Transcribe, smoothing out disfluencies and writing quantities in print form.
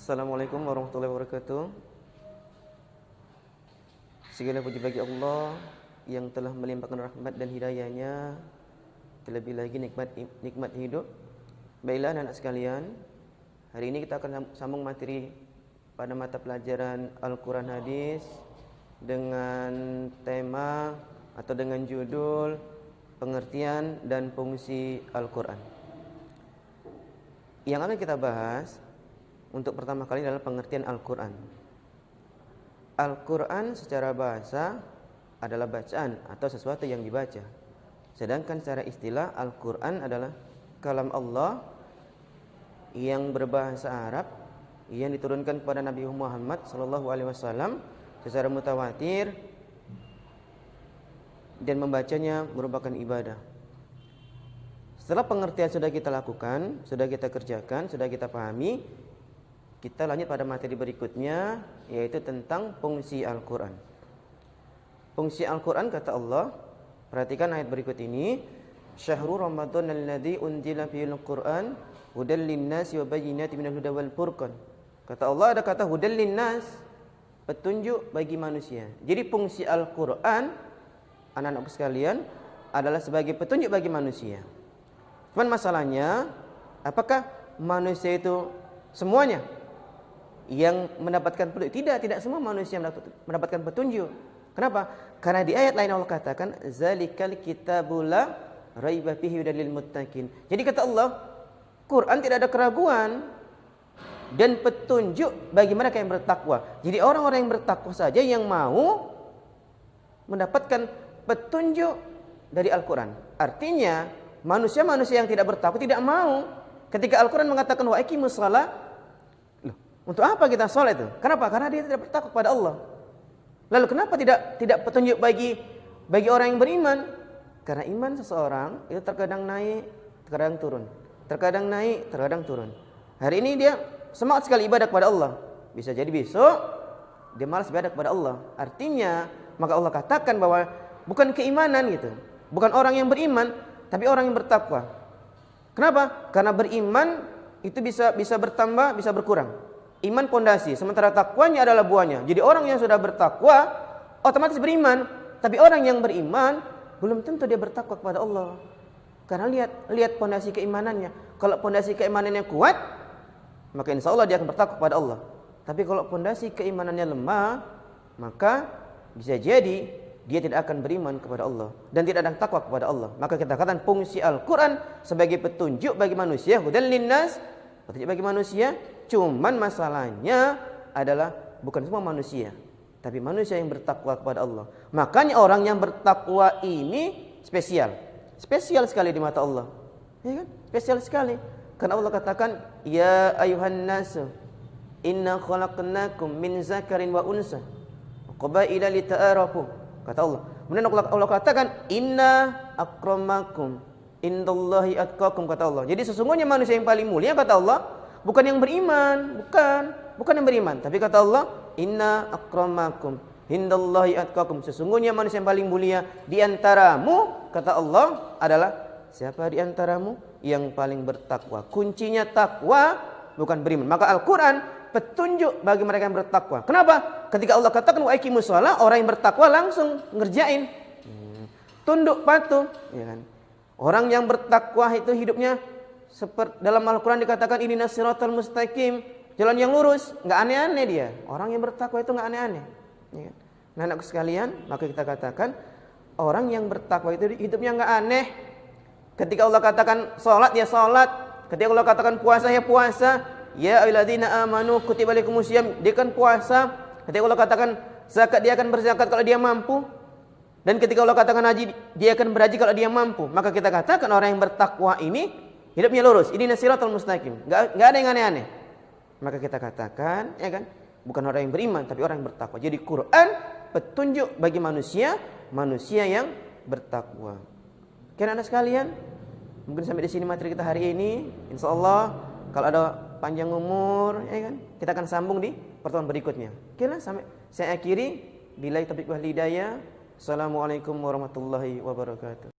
Assalamualaikum warahmatullahi wabarakatuh. Segala puji bagi Allah yang telah melimpahkan rahmat dan hidayahnya, terlebih lagi nikmat hidup. Baiklah anak-anak sekalian, hari ini kita akan sambung materi pada mata pelajaran Al-Quran Hadis dengan tema atau dengan judul pengertian dan fungsi Al-Quran. Yang akan kita bahas untuk pertama kali adalah pengertian Al-Quran. Al-Quran secara bahasa adalah bacaan atau sesuatu yang dibaca. Sedangkan secara istilah Al-Quran adalah kalam Allah yang berbahasa Arab yang diturunkan kepada Nabi Muhammad SAW secara mutawatir, dan membacanya merupakan ibadah. Setelah pengertian sudah kita lakukan, sudah kita kerjakan, sudah kita pahami, kita lanjut pada materi berikutnya, yaitu tentang fungsi Al-Quran. Fungsi Al-Quran kata Allah, perhatikan ayat berikut ini, Syahrul Ramadan alladzi unzila fihil Qur'an hudal linnasi wa bayyinatin minal huda wal furqan. Kata Allah ada kata hudal linnas, petunjuk bagi manusia. Jadi fungsi Al-Quran, anak-anakku sekalian, adalah sebagai petunjuk bagi manusia. Cuman masalahnya, apakah manusia itu semuanya yang mendapatkan petunjuk? Tidak semua manusia mendapatkan petunjuk. Kenapa? Karena di ayat lain Allah katakan zalikal kitabul la raiba fihi hudal lil muttaqin. Jadi kata Allah, Quran tidak ada keraguan dan petunjuk bagi mereka yang bertakwa. Jadi orang-orang yang bertakwa saja yang mau mendapatkan petunjuk dari Al-Quran. Artinya manusia-manusia yang tidak bertakwa tidak mau. Ketika Al-Quran mengatakan wa aqimus shalah, untuk apa kita sholat itu? Kenapa? Karena dia tidak bertakwa kepada Allah. Lalu kenapa tidak petunjuk bagi orang yang beriman? Karena iman seseorang itu terkadang naik, terkadang turun. Terkadang naik, terkadang turun. Hari ini dia semangat sekali ibadah kepada Allah. Bisa jadi besok dia malas ibadah kepada Allah. Artinya, maka Allah katakan bahwa bukan keimanan gitu. Bukan orang yang beriman, tapi orang yang bertakwa. Kenapa? Karena beriman itu bisa bertambah, bisa berkurang. Iman pondasi, sementara takwanya adalah buahnya. Jadi orang yang sudah bertakwa otomatis beriman, tapi orang yang beriman belum tentu dia bertakwa kepada Allah. Karena lihat pondasi keimanannya. Kalau pondasi keimanannya kuat, maka insya Allah dia akan bertakwa kepada Allah. Tapi kalau pondasi keimanannya lemah, maka bisa jadi dia tidak akan beriman kepada Allah dan tidak ada takwa kepada Allah. Maka kita katakan fungsi Al-Quran sebagai petunjuk bagi manusia, hudal linnas, petunjuk bagi manusia. Cuman masalahnya adalah bukan semua manusia, tapi manusia yang bertakwa kepada Allah. Makanya orang yang bertakwa ini spesial sekali di mata Allah, ya kan? Spesial sekali. Karena Allah katakan, ya ayuhan nasu, inna khalaqnakum min zakarin wa unsa, qabaila lita'arafu. Kata Allah. Kemudian Allah katakan, inna akramakum indallahi atqakum, kata Allah. Jadi sesungguhnya manusia yang paling mulia, kata Allah, bukan yang beriman, bukan yang beriman, tapi kata Allah, inna akramakum indallahi atqakum. Sesungguhnya manusia yang paling mulia di antaramu, kata Allah, adalah siapa di antaramu? Yang paling bertakwa. Kuncinya takwa, bukan beriman. Maka Al-Quran petunjuk bagi mereka yang bertakwa. Kenapa? Ketika Allah katakan wa aqimus shalah, orang yang bertakwa langsung ngerjain, tunduk patuh, ya kan? Orang yang bertakwa itu hidupnya seperti dalam Al-Quran dikatakan ini siratal mustaqim, jalan yang lurus, nggak aneh-aneh dia. Orang yang bertakwa itu nggak aneh-aneh, ya kan? Nah, anakku sekalian, maka kita katakan orang yang bertakwa itu hidupnya nggak aneh. Ketika Allah katakan sholat, ya sholat. Ketika Allah katakan puasa, ya puasa. Ya ayyuhalladzina amanu kutiba alaikumusiyam, dia kan puasa. Ketika Allah katakan zakat, dia akan berzakat kalau dia mampu. Dan ketika Allah katakan haji, dia akan berhaji kalau dia mampu. Maka kita katakan orang yang bertakwa ini hidupnya lurus. Ini siratal mustaqim. Enggak ada yang aneh-aneh. Maka kita katakan, ya kan, bukan orang yang beriman, tapi orang yang bertakwa. Jadi Quran petunjuk bagi manusia yang bertakwa. Oke anak sekalian, mungkin sampai di sini materi kita hari ini. Insyaallah kalau ada panjang umur, ya kan, kita akan sambung di pertemuan berikutnya. Oke lah, sampai saya akhiri. Billahi taufiq wal hidayah. Assalamualaikum warahmatullahi wabarakatuh.